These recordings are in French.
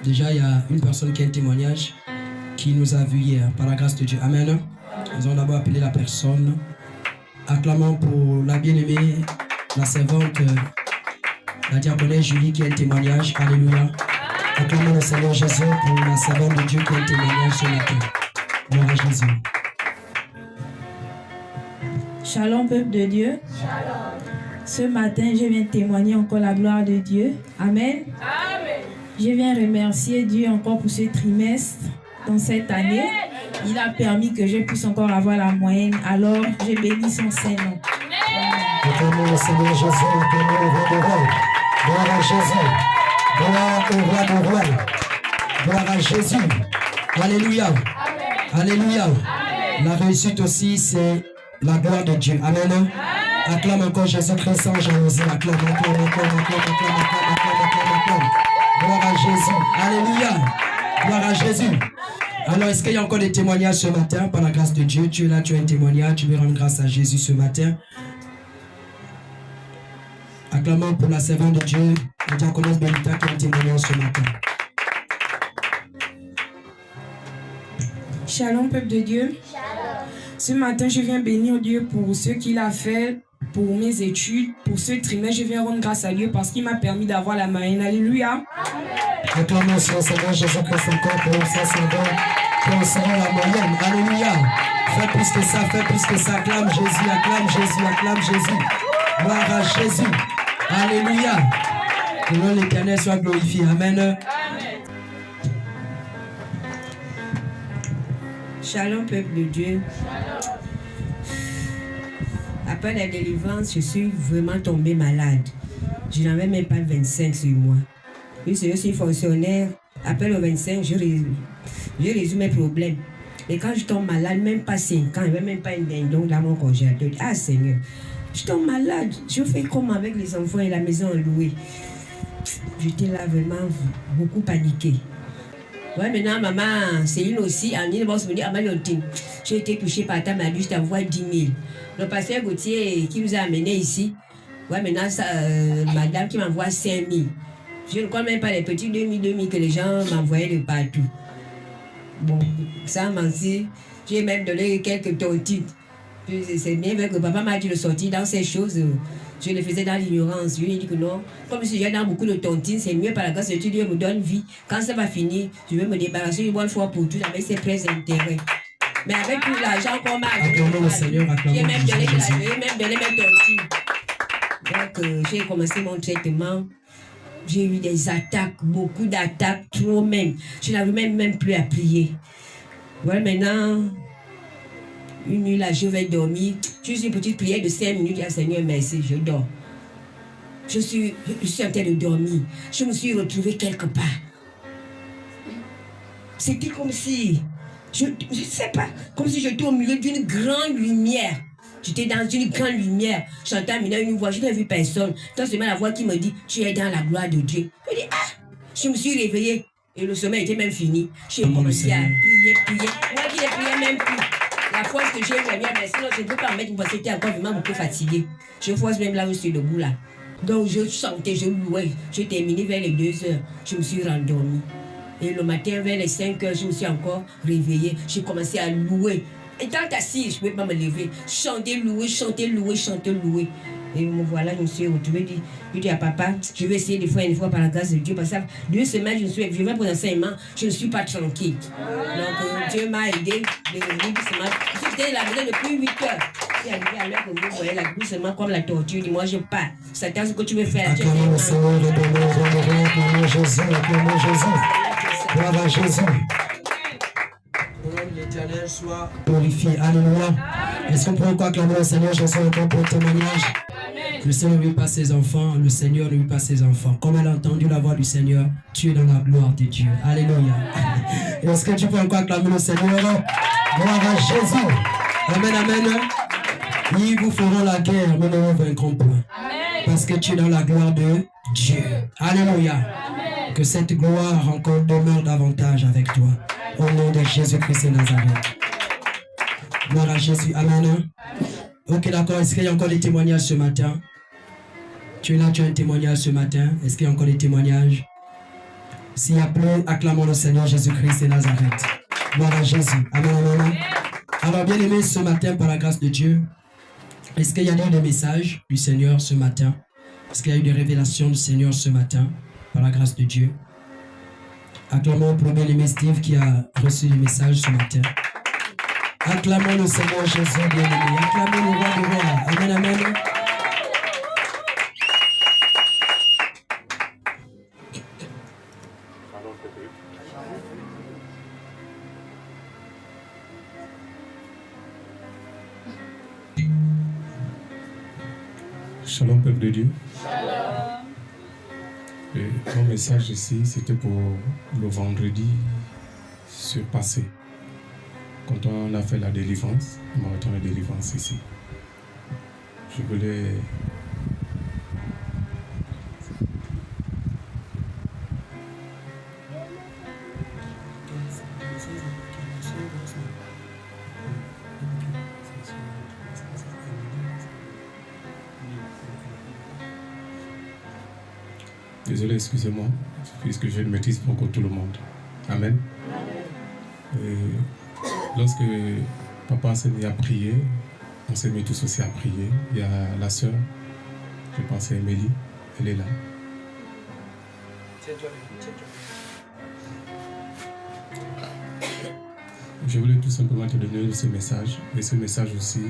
Déjà, il y a une personne qui a un témoignage qui nous a vu hier, par la grâce de Dieu. Amen. Nous allons d'abord appeler la personne. Acclamons pour la bien-aimée, la servante, la diaconesse Julie qui a un témoignage. Alléluia. Acclamons le Seigneur Jésus pour la servante de Dieu qui a un témoignage ce matin. Gloire à Jésus. Shalom, peuple de Dieu. Shalom. Ce matin, je viens témoigner encore la gloire de Dieu. Amen. Amen. Je viens remercier Dieu encore pour ce trimestre, dans cette année. Il a permis que je puisse encore avoir la moyenne. Alors, je bénis son Saint-Nom. Acclamons le Seigneur Jésus, acclamons le roi de roi. Gloire à Jésus. Gloire au roi de roi. Gloire à Jésus. Alléluia. Amen. Alléluia. Amen. La réussite aussi, c'est la gloire de Dieu. Amen. Amen. Acclame encore Jésus-Christ sans jalousie. Acclame, acclame, acclame, acclame, acclame, acclame, acclame, acclame. Gloire à Jésus. Alléluia. Gloire à Jésus. Alors, est-ce qu'il y a encore des témoignages ce matin par la grâce de Dieu? Tu es là, tu as un témoignage, tu veux rendre grâce à Jésus ce matin. Acclamons pour la servante de Dieu, la diaconesse Benita qui a un témoignage ce matin. Shalom, peuple de Dieu. Shalom. Ce matin, je viens bénir Dieu pour ce qu'il a fait pour mes études. Pour ce trimestre, je viens rendre grâce à Dieu parce qu'il m'a permis d'avoir la moyenne. Alléluia. Acclamons le Seigneur Jésus-Christ encore pour sa servante qui recevra la moyenne. Alléluia. Fais plus que ça, fais plus que ça. Acclame Jésus, acclame Jésus, acclame Jésus. Gloire à Jésus. Alléluia. Que le nom de l'Éternel soit glorifié. Amen. Amen. Shalom, peuple de Dieu. Après la délivrance, je suis vraiment tombée malade. Je n'avais même pas 25 sur moi. Puisque je suis fonctionnaire, après le 25, je résous mes problèmes. Et quand je tombe malade, même pas 5 ans, il n'y avait même pas une dindon dans mon congélateur. Ah Seigneur, je tombe malade. Je fais comme avec les enfants et la maison louée. J'étais là vraiment beaucoup paniquée. Ouais, maintenant, maman, Céline aussi, Annie, me dit, Amaliontine, j'ai été touchée par ta maladie, je t'envoie 10 000. Le pasteur Gauthier qui nous a amenés ici, ouais, maintenant, ça, madame qui m'envoie 5 000. Je ne crois même pas les petits 2 000 que les gens m'envoyaient de partout. Bon, sans mentir, j'ai même donné quelques tontines. C'est bien vrai que papa m'a dit de sortir dans ces choses. Je le faisais dans l'ignorance. Je lui ai dit que non. Comme si j'ai dans beaucoup de tontines, c'est mieux par la grâce de Dieu, Dieu me donne vie. Quand ça va finir, je vais me débarrasser une bonne fois pour tout avec ses prêts intérêts. Mais avec tout l'argent qu'on m'a donné, j'ai même donné mes tontines. Donc, j'ai commencé mon traitement. J'ai eu des attaques, beaucoup d'attaques, trop même. Je n'avais même plus à prier. Voilà, maintenant, une nuit là, je vais dormir. Juste une petite prière de 5 minutes. Ah, Seigneur, merci, je dors. Je suis en train de dormir. Je me suis retrouvée quelque part. C'était comme si, je ne sais pas, comme si j'étais au milieu d'une grande lumière. J'étais dans une grande lumière. J'entends maintenant une voix, je n'ai vu personne. Tant seulement la voix qui me dit, tu es dans la gloire de Dieu. Je dis, ah, je me suis réveillée. Et le sommeil était même fini. J'ai commencé à prier. Moi qui ne priais même plus. La force que j'ai eu, mais sinon je ne peux pas en mettre parce que j'étais encore vraiment beaucoup fatiguée. Je force même là où je suis debout là. Donc je chantais, je louais. J'ai terminé vers les 2 heures. Je me suis rendormie. Et le matin vers les 5 heures, je me suis encore réveillée. J'ai commencé à louer. Étant assise, je ne pouvais pas me lever. Chanter, louer. Et me voilà, je me suis retrouvée. Je dis à papa, je vais essayer de faire une fois par la grâce de Dieu. Parce que 2 semaines, je vais pour l'enseignement, je ne suis pas tranquille. Donc Dieu m'a aidé de revenir doucement. J'étais à la maison depuis 8 heures. Je suis arrivée à l'heure que vous voyez, doucement comme la tortue. Dis-moi, je pars. Satan, ce que tu veux faire. Acclamons le Seigneur, acclamons Jésus, acclamons Jésus. Gloire à Jésus. Que le nom de l'Éternel soit glorifié. Alléluia. Est-ce qu'on peut encore acclamer le Seigneur Jésus encore pour le témoignage? Le Seigneur ne veut pas ses enfants, le Seigneur ne veut pas ses enfants. Comme elle a entendu la voix du Seigneur, tu es dans la gloire de Dieu. Alléluia. Est-ce que tu peux encore acclamer le Seigneur? Gloire à Jésus. Amen, amen. Ils vous feront la guerre, mais ne vous vaincront point. Parce que tu es dans la gloire de Dieu. Alléluia. Amen. Que cette gloire encore demeure davantage avec toi. Au nom de Jésus-Christ de Nazareth. Gloire à Jésus. Amen. Ok, d'accord. Est-ce qu'il y a encore des témoignages ce matin? Tu es là, tu as un témoignage ce matin. Est-ce qu'il y a encore des témoignages? S'il y a plus, acclamons le Seigneur Jésus-Christ de Nazareth. Gloire à Jésus. Amen, amen, amen. Alors, bien aimé, ce matin, par la grâce de Dieu, est-ce qu'il y a eu des messages du Seigneur ce matin? Est-ce qu'il y a eu des révélations du Seigneur ce matin, par la grâce de Dieu? Acclamons pour bien-aimé Steve qui a reçu le message ce matin. Acclamons le Seigneur Jésus, bien-aimé. Acclamons le roi du roi. Amen, amen. Shalom, peuple de Dieu. Et mon message ici, c'était pour le vendredi surpassé. Quand on a fait la délivrance, le marathon de délivrance ici. Je voulais... Désolé, excusez-moi, puisque je ne maîtrise pas encore tout le monde. Amen. Et lorsque papa s'est mis à prier, on s'est mis tous aussi à prier. Il y a la sœur, je pense à Émilie, elle est là. Je voulais tout simplement te donner ce message, et ce message aussi,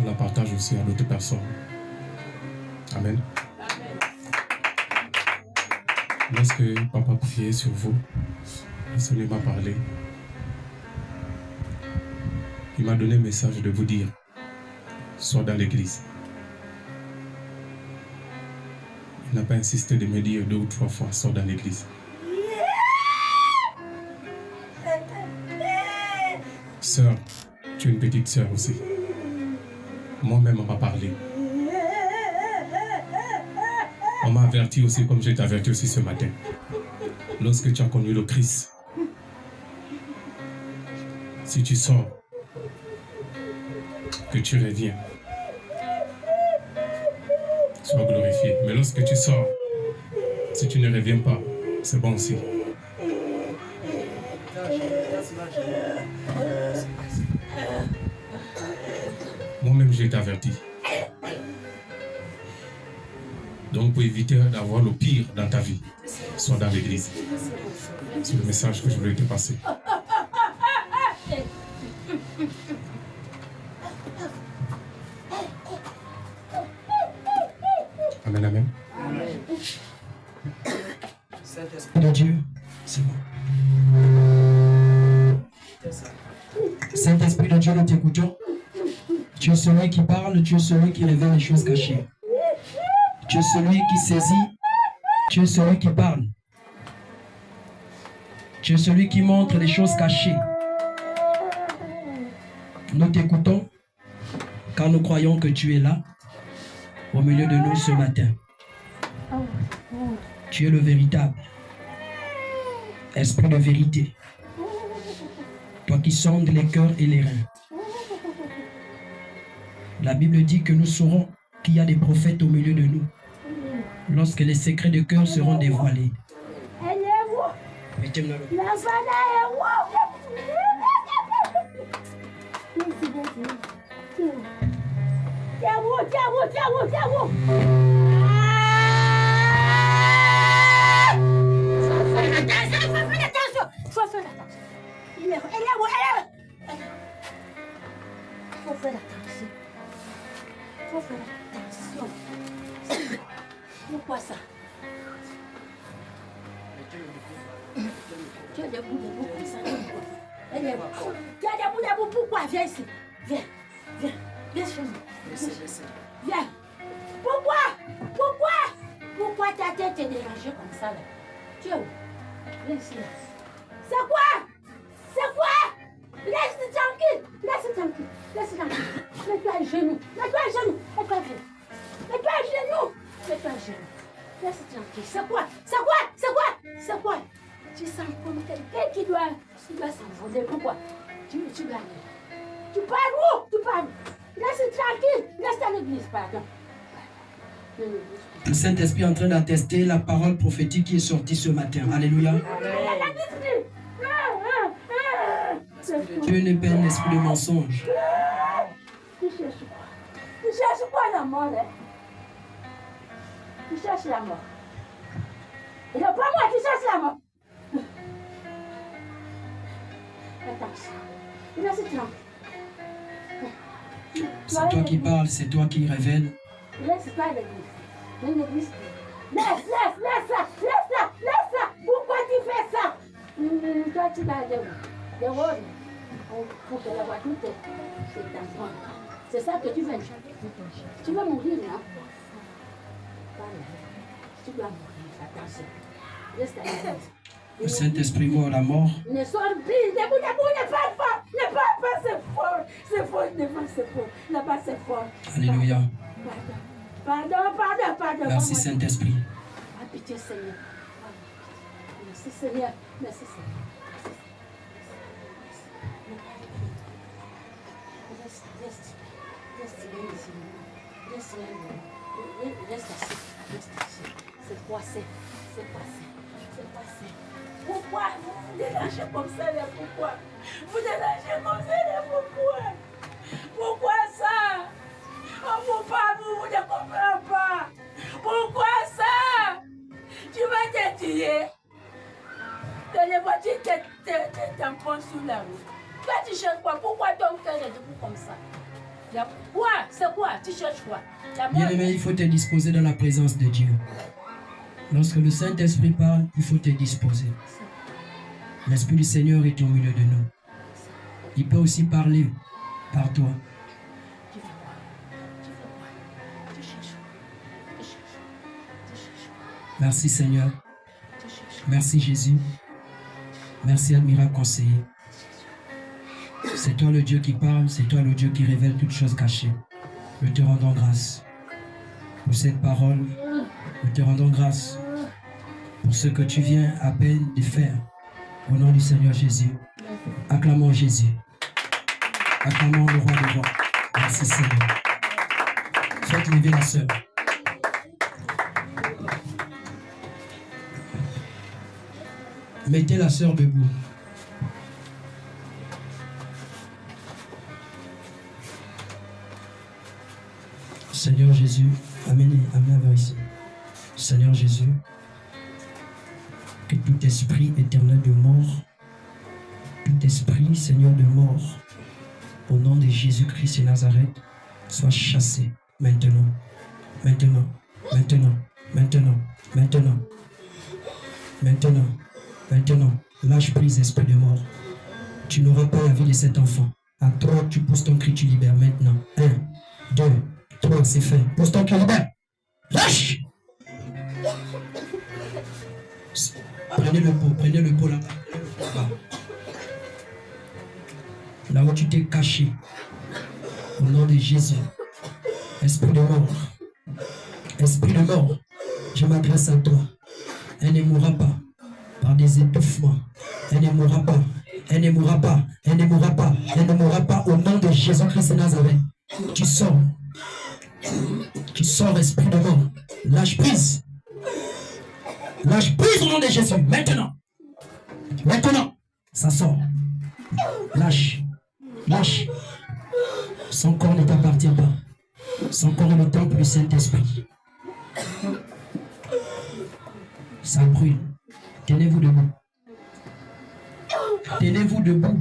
on la partage aussi à d'autres personnes. Amen. Lorsque papa priait sur vous, le Seigneur m'a parlé. Il m'a donné un message de vous dire, sois dans l'église. Il n'a pas insisté de me dire 2 ou 3 fois, sois dans l'église. Sœur, tu es une petite sœur aussi. Moi-même, on m'a parlé. On m'a averti aussi, comme je t'ai averti aussi ce matin. Lorsque tu as connu le Christ, si tu sors, que tu reviens, sois glorifié. Mais lorsque tu sors, si tu ne reviens pas, c'est bon aussi. Moi-même, j'ai été averti. Donc, pour éviter d'avoir le pire dans ta vie, sois dans l'église. C'est le message que je voulais te passer. Amen, amen. Saint-Esprit de Dieu, c'est bon. Saint-Esprit de Dieu, nous t'écoutons. Tu es celui qui parle, tu es celui qui révèle les choses cachées. Tu es celui qui saisit, tu es celui qui parle. Tu es celui qui montre les choses cachées. Nous t'écoutons car nous croyons que tu es là, au milieu de nous ce matin. Tu es le véritable Esprit de vérité. Toi qui sondes les cœurs et les reins. La Bible dit que nous saurons qu'il y a des prophètes au milieu de nous. Lorsque les secrets de cœur seront dévoilés. Pourquoi ça? Tu as des bouts comme ça. Tu as des bouts, pourquoi? Viens ici. Viens chez nous. Viens. Pourquoi ta tête est dérangée comme ça là? Tu es où? Viens ici là. C'est quoi? Laisse-le tranquille. Mets-toi à genoux. Mets-toi à genoux. Laisse tranquille. C'est quoi? Tu sens comme quelqu'un qui doit s'envoler. Pourquoi? Tu dois aller. Tu parles où? Laisse tranquille. Laisse à l'église, pardon. Le Saint-Esprit est en train d'attester la parole prophétique qui est sortie ce matin. Alléluia. Dieu n'est pas un esprit de mensonge. Tu cherches quoi la mort, hein? Tu cherches la mort. Et non, pas moi, tu cherches la mort. Attention. Merci, tu C'est toi qui parles, c'est toi qui révèles. Laisse pas l'église. L'église. Laisse ça. Pourquoi tu fais ça? Toi, tu vas de où? Pour te la voir toute cette enfant. C'est ça que tu veux. Tu veux mourir, non? Tu dois mourir. Attention. Reste à l'église. Le Saint-Esprit voit la mort. Ne sors plus. Debout, ne parle pas. Ne parle pas, c'est fort. C'est fort, c'est fort. Là-bas, c'est fort. Alléluia. Pardon. Merci Saint-Esprit. Ah, pitié Seigneur. Merci Seigneur. Merci Seigneur. Reste assis. C'est passé. Pourquoi vous dérangez comme ça, pourquoi? Vous dérangez comme ça, pourquoi ça? Oh mon papa, vous ne comprenez pas. Pourquoi ça? Tu vas te tuer. Dans les voitures, t'empruntes sur la route. Toi, tu cherches quoi? Pourquoi ton cœur est debout comme ça? Quoi? C'est quoi? Tu cherches quoi? Bien-aimé, il faut te disposer dans la présence de Dieu. Lorsque le Saint-Esprit parle, il faut te disposer. L'Esprit du Seigneur est au milieu de nous. Il peut aussi parler par toi. Merci Seigneur. Merci Jésus. Merci admirable conseiller. C'est toi le Dieu qui parle, c'est toi le Dieu qui révèle toutes choses cachées. Nous te rendons grâce pour cette parole. Nous te rendons grâce pour ce que tu viens à peine de faire. Au nom du Seigneur Jésus. Acclamons Jésus. Acclamons le roi des rois. Merci Seigneur. Faites lever la sœur. Mettez la sœur debout. Seigneur Jésus, amenez vers ici. Seigneur Jésus, que tout esprit éternel de mort, tout esprit, Seigneur, de mort, au nom de Jésus-Christ et Nazareth, soit chassé maintenant, maintenant, maintenant, maintenant, maintenant, maintenant, maintenant. Lâche prise, esprit de mort. Tu n'auras pas la vie de cet enfant. À toi, tu pousses ton cri, tu libères maintenant. 1, 2, 3, c'est fait. Pousse ton cri, libère. Lâche! Prenez le pot là-bas. Là où tu t'es caché. Au nom de Jésus. Esprit de mort, je m'adresse à toi. Elle ne mourra pas par des étouffements. Elle ne mourra pas. Elle ne mourra pas. Elle ne mourra pas. Elle ne mourra pas au nom de Jésus-Christ de Nazareth. Tu sors. Tu sors, esprit de mort. Lâche prise. Lâche prise au nom de Jésus. Maintenant. Maintenant. Ça sort. Lâche. Lâche. Son corps ne t'appartient pas. Son corps est le temple du Saint-Esprit. Ça brûle. Tenez-vous debout. Tenez-vous debout.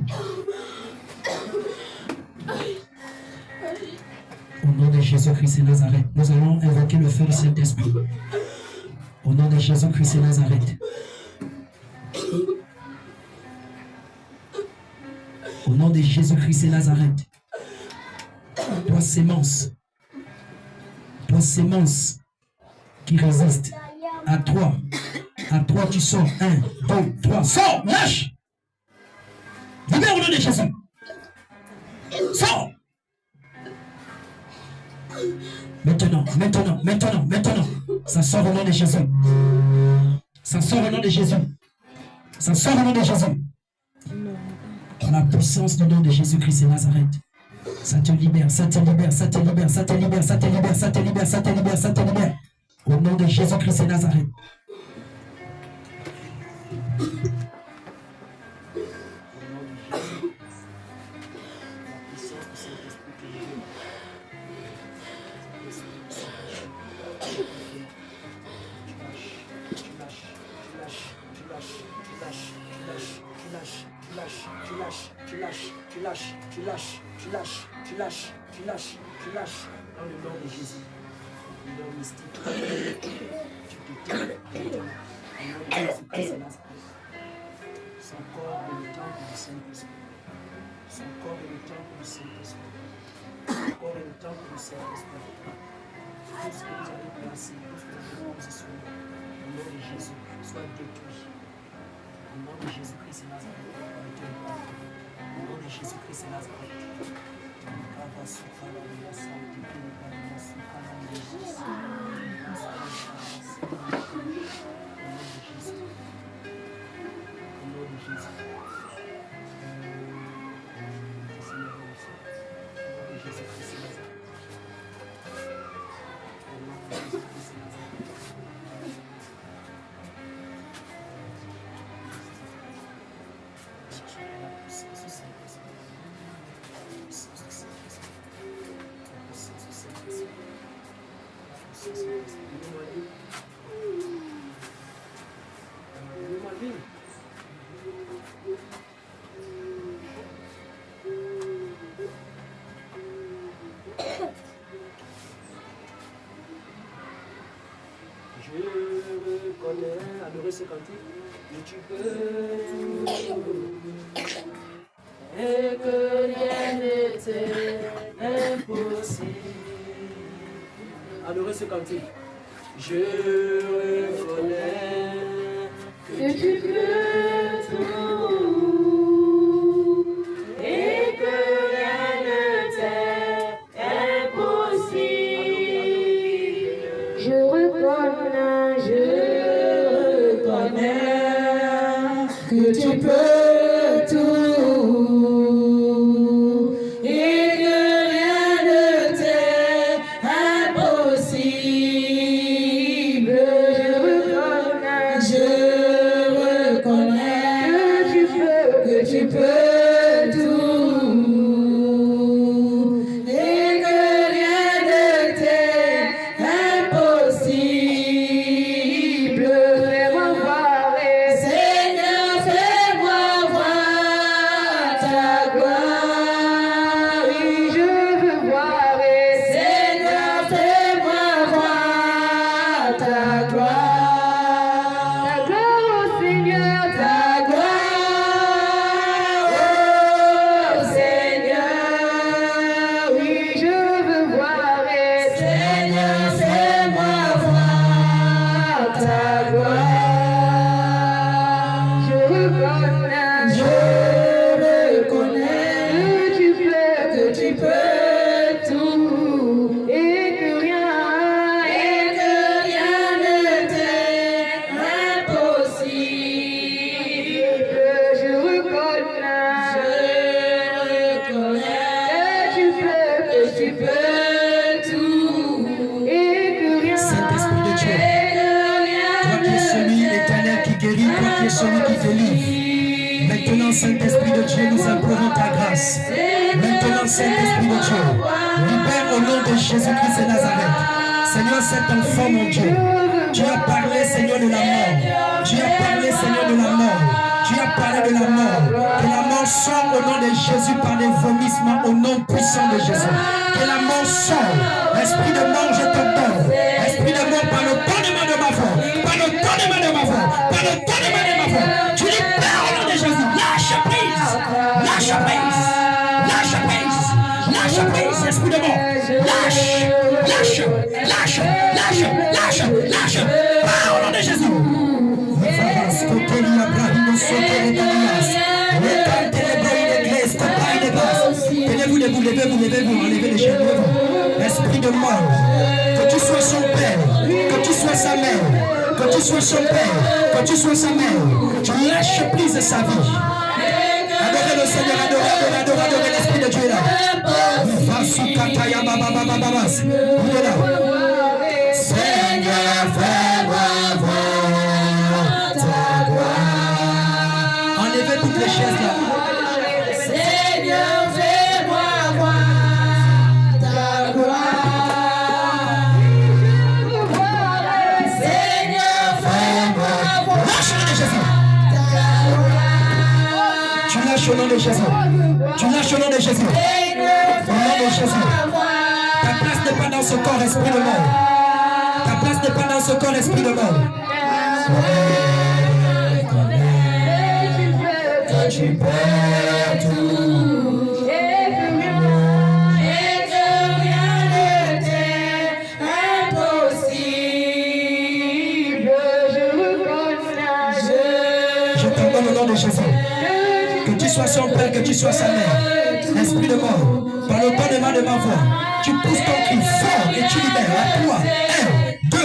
Au nom de Jésus-Christ et Nazareth, nous allons invoquer le feu du Saint-Esprit. Au nom de Jésus-Christ et Nazareth. Au nom de Jésus-Christ et Nazareth. Toi, sémence qui résiste. À toi tu sors. 1, 2, 3, sors, lâche. Libère au nom de Jésus. Sors. Maintenant. Ça sort au nom de Jésus. Ça sort au nom de Jésus. Ça sort au nom de Jésus. Par la puissance du nom de Jésus-Christ et Nazareth. Ça te libère, ça te libère, ça te libère, ça te libère, ça te libère, ça te libère, ça te libère, ça te libère. Au nom de Jésus-Christ de Nazareth. Tu lâches dans le nom de Jésus. Le nom mystique. Tu te tais. Au nom de Jésus-Christ de Nazareth. Son corps est le temple du Saint-Esprit. Son corps est le temple du Saint-Esprit. Son corps est le temple du Saint-Esprit. Tout ce que vous avez placé, tout ce que vous avez positionné, au nom de Jésus, soit détruit. Au nom de Jésus-Christ de Nazareth. Au nom de Jésus-Christ de Nazareth. Ce cantique, et tu peux tout, et que rien n'était impossible. Adorez ce cantique. Je reconnais que tu peux tout, et que rien ne t'est impossible. Je reconnais, que tu peux tout et que rien ne t'est impossible. Je reconnais que tu peux tout et que rien ne t'est impossible. Fais-moi voir, Seigneur, fais-moi voir ta gloire. Oui, je veux voir, Seigneur, fais-moi voir ta gloire. Ta gloire, oh Seigneur, ta gloire, oh Seigneur. Oui, je veux voir, Seigneur, fais-moi voir ta gloire. Je reconnais que tu peux tout et que rien ne t'est impossible. Je reconnais que tu peux tout et que rien. Saint-Esprit de Dieu, toi qui es celui éternel qui guérit, toi qui es celui qui délivre. Maintenant, Saint-Esprit de Dieu, nous implorons ta grâce. Maintenant, Saint-Esprit de Dieu, libère au nom de Jésus-Christ de Nazareth. Seigneur, cet enfant, mon Dieu, tu as parlé, Seigneur, de la mort. Tu as parlé, Seigneur, de la mort. Tu as parlé de la mort. Que la mort sorte au nom de Jésus par des vomissements, au nom puissant de Jésus. Que la mort sorte. Esprit de mort, je t'ordonne. Esprit de mort, par le tonnement de ma voix. Par le tonnement de ma voix. Par le tonnement de ma voix. Tu libères au nom de Jésus. Lâche prise. Lâche prise. Lâche prise. Lâche prise. Esprit de mort. Lâche. Lâche. Lâche. Lâche. Lâche. Lâche. Ah, au nom de Jésus. Levez-vous, enlevez les chaînes, levez-vous. Esprit de mort, que tu sois son père, que tu sois sa mère, que tu sois son père, que tu sois sa mère, tu lâches prise de sa vie. Adorez le Seigneur, adorez l'Esprit de Dieu est là. Il est là. Seigneur, fais-moi voir ta gloire. Enlevez toutes les chaises là. Seigneur, fais-moi voir ta gloire. Seigneur, fais-moi voir. Lâche le nom de Jésus. Tu lâches au nom de Jésus. Tu lâches au nom de Jésus. Au nom de Jésus. Ta place n'est pas dans ce corps, esprit de mort. Ta place n'est pas dans ce corps, esprit de mort. Que tu peux tout. Et que rien ne t'est impossible. Je t'ordonne au nom de Jésus. Que tu sois son père, que tu sois sa mère. Esprit de mort, par le tonnement de ma voix, tu pousses ton cri fort et tu libères. À toi. 1, 2,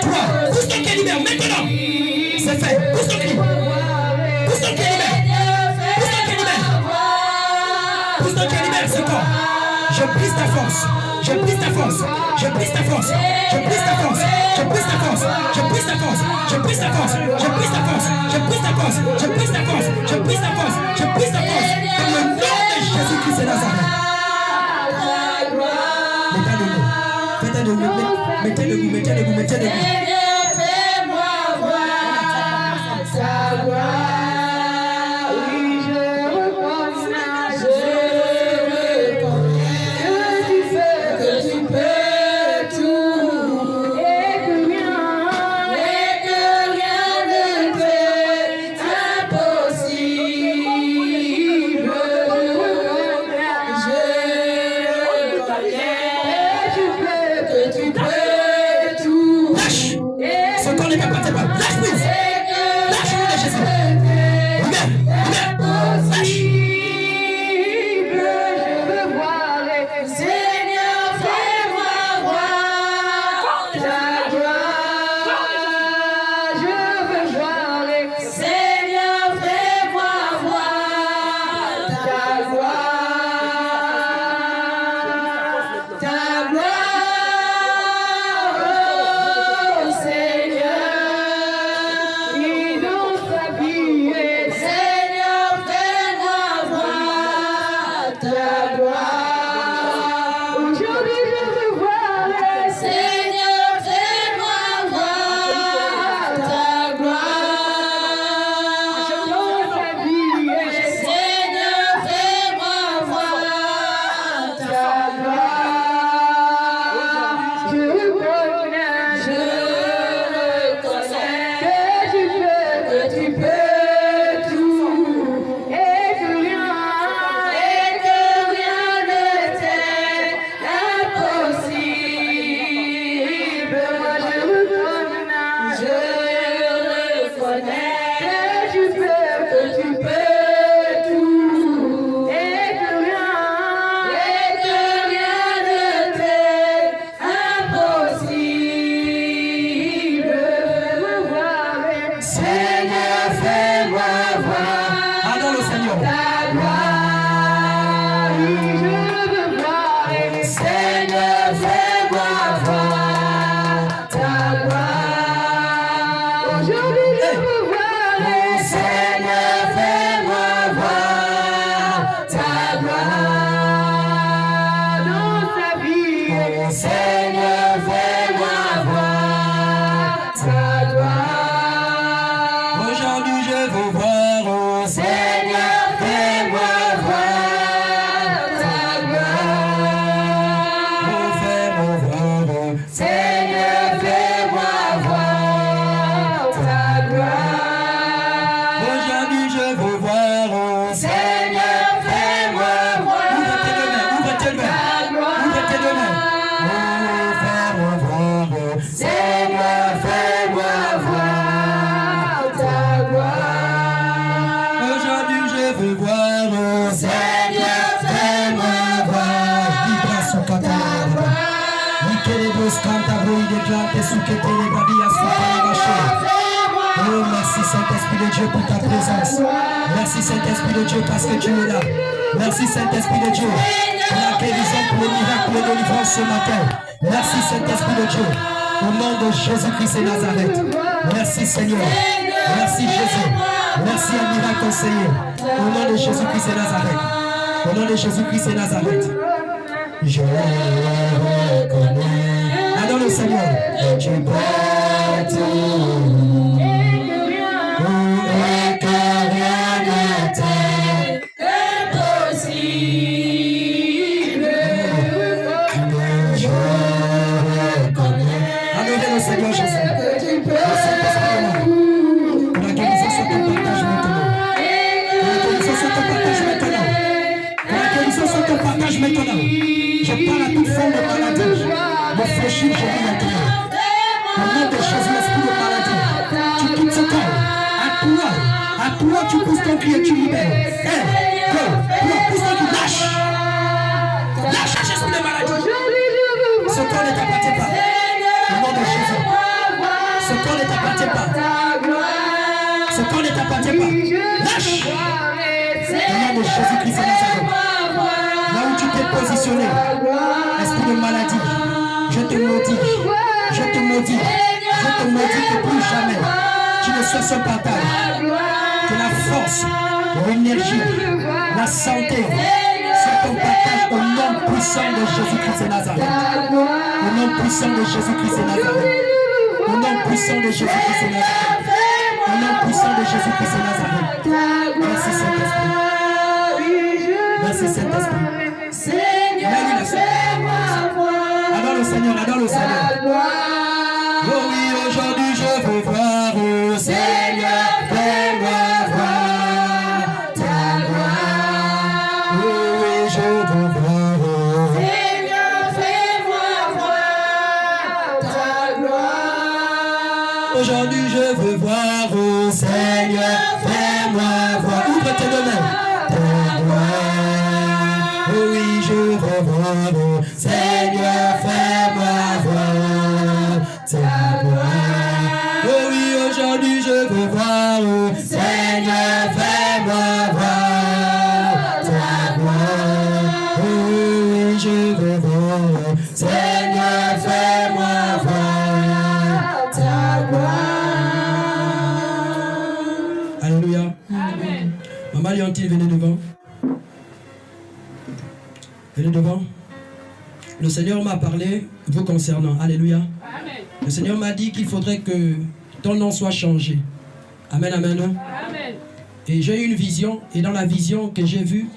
3. Pousse ton cri, libère maintenant. C'est fait. Pousse ton cri. Pousse ton cri, libère. Pousse ton cri, libère. Pousse ton cri, libère ce corps. Je brise ta force. Je brise ta force. Je brise ta force. Je brise ta force. Je brise ta force. Je brise ta force. Je brise ta force. Je brise ta force. Je brise ta force. Je brise ta force. Je brise ta force. Je brise ta force. Dans le nom de Jésus-Christ de Nazareth. Mettez debout. Mettez debout. Mettez debout. Mettez debout. Seigneur, fais-moi voir ta gloire. Oui, je reconnais que tu peux tout et que rien ne t'est impossible. Que tu peux tout. Lâche. Ce corps n'est pas prêt. Lâche prise. Lâche le nom de Jésus. Libère. Lâche. Seigneur, fais-moi voir ta gloire. Je veux voir. Seigneur, fais-moi voir ta gloire. Ta gloire, oh Seigneur, il dans sa vie. Seigneur, fais-moi voir ta gloire. Aujourd'hui, je veux voir. Seigneur, fais-moi voir ta gloire. Dans sa vie. Seigneur, fais-moi voir ta gloire. Je reconnais que tu peux tout et que rien ne t'est impossible. Moi je reconnais que tu peux tout et que rien ne t'est impossible. Seigneur, fais-moi voir Adore le Seigneur. ta gloire. Je veux voir. Seigneur, fais-moi voir ta gloire. Aujourd'hui, je veux voir. Seigneur, fais-moi voir ta gloire. Dans sa vie. Seigneur, fais-moi voir ta gloire. Aujourd'hui, je veux voir. Seigneur, fais-moi voir ta gloire. Fais-moi voir. Seigneur, fais-moi voir ta gloire. Aujourd'hui, je veux voir. Seigneur, fais-moi voir Ouvre tes deux mains. Ouvre tes deux mains. ta gloire. Ouvre tes deux mains. Fais-moi voir. Seigneur, fais-moi voir ta gloire. Aujourd'hui, je veux voir. Seigneur, fais-moi voir Libra son ta catalogue. gloire. Nikelebos cantabro de glante sukete le badia supra Seigneur, baché. fais-moi Oh, merci Saint-Esprit de de Dieu pour ta présence. Merci Saint-Esprit de Dieu parce que tu es là. Merci Saint-Esprit de Dieu pour la guérison, pour le miracle, pour la délivrance ce matin. Merci Saint-Esprit de Dieu. Au nom de Jésus-Christ et Nazareth. Merci Seigneur. Merci Jésus. Merci admirable conseiller. Au nom de Jésus-Christ et Nazareth. Au nom de Jésus-Christ et Nazareth. Je reconnais. Adore le Seigneur. Tu peux tout. Maintenant, je parle à toute forme de maladie. Le fléchir, je dis maintenant. Au nom de Jésus, l'esprit de maladie, tu quittes ce corps. À toi, tu pousses ton cri et tu libères. 1, 2, 3, pousse ton cri, lâche. Lâche l'esprit de maladie. Ce corps ne t'appartient pas. Au nom de Jésus. Ce corps ne t'appartient pas. Ce corps ne t'appartient pas. Lâche. Au nom de Jésus-Christ et Nazareth. Là où tu t'es positionné, esprit de maladie, je te maudis, je te maudis, je te maudis que plus jamais tu ne sois ce partage. Que la force, l'énergie, la santé, soit ton partage au nom puissant de Jésus-Christ et Nazareth. Au nom puissant de Jésus-Christ et Nazareth. Au nom puissant de Jésus-Christ et Nazareth. Au nom puissant de Jésus-Christ et Nazareth. Merci Saint-Esprit. Merci Saint-Esprit. Adore le Seigneur, adore le Seigneur. Oh oui, aujourd'hui je veux voir au Seigneur, fais-moi voir ta gloire. Oh oui, je veux voir au Seigneur, fais-moi voir ta gloire. Aujourd'hui je veux voir au Seigneur, fais-moi voir. Ouvre tes deux mains. Ta gloire. Oh oui, je veux voir au Seigneur, fais-moi voir ta gloire. Oh oui, aujourd'hui je veux voir au Seigneur, fais-moi voir ta gloire. Oh oui, je veux voir au Seigneur, fais-moi voir ta gloire. Alléluia. Amen. Maman Léontine, venez devant. Venez devant. Le Seigneur m'a parlé vous concernant. Alléluia. Amen. Le Seigneur m'a dit qu'il faudrait que ton nom soit changé. Amen, amen. Amen. Et j'ai eu une vision. Et dans la vision que j'ai vue,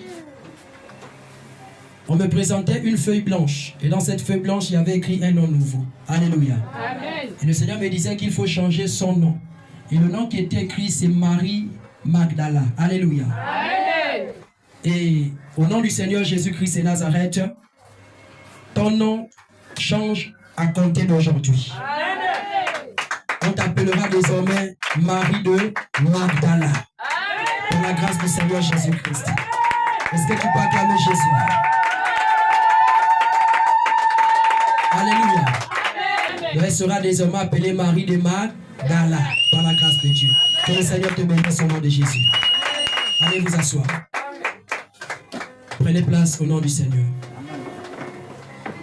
on me présentait une feuille blanche. Et dans cette feuille blanche, il y avait écrit un nom nouveau. Alléluia. Amen. Et le Seigneur me disait qu'il faut changer son nom. Et le nom qui était écrit, c'est Marie Magdala. Alléluia. Amen. Et au nom du Seigneur Jésus-Christ et Nazareth, ton nom change à compter d'aujourd'hui. On t'appellera désormais Marie de Magdala. Par la grâce du Seigneur Jésus-Christ. Est-ce que tu peux acclamer Jésus? Alléluia. Elle sera désormais appelée Marie de Magdala. Par la grâce de Dieu. Que le Seigneur te bénisse au nom de Jésus. Allez vous asseoir. Prenez place au nom du Seigneur.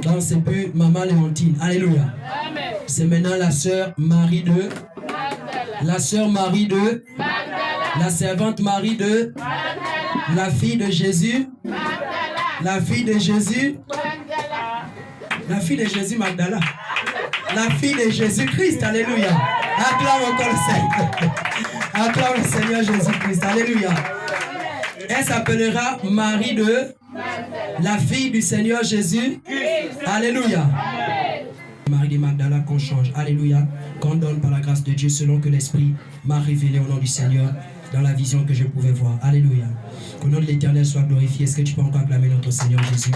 Dans ce peu, Maman Léontine. Alléluia. C'est maintenant la sœur Marie de Magdala. La sœur Marie de Magdala. La servante Marie de Magdala. La fille de Jésus Magdala. La fille de Jésus Magdala. La fille de Jésus Magdala. La fille de Jésus-Christ. Alléluia. Acclame encore le Seigneur. Acclame le Seigneur Jésus-Christ. Alléluia. Elle s'appellera Marie de Magdala. La fille du Seigneur Jésus. Alléluia. Marie de Magdala qu'on change. Alléluia. Qu'on donne par la grâce de Dieu selon que l'Esprit m'a révélé au nom du Seigneur dans la vision que je pouvais voir. Alléluia. Que le nom de l'Éternel soit glorifié. Est-ce que tu peux encore acclamer notre Seigneur Jésus?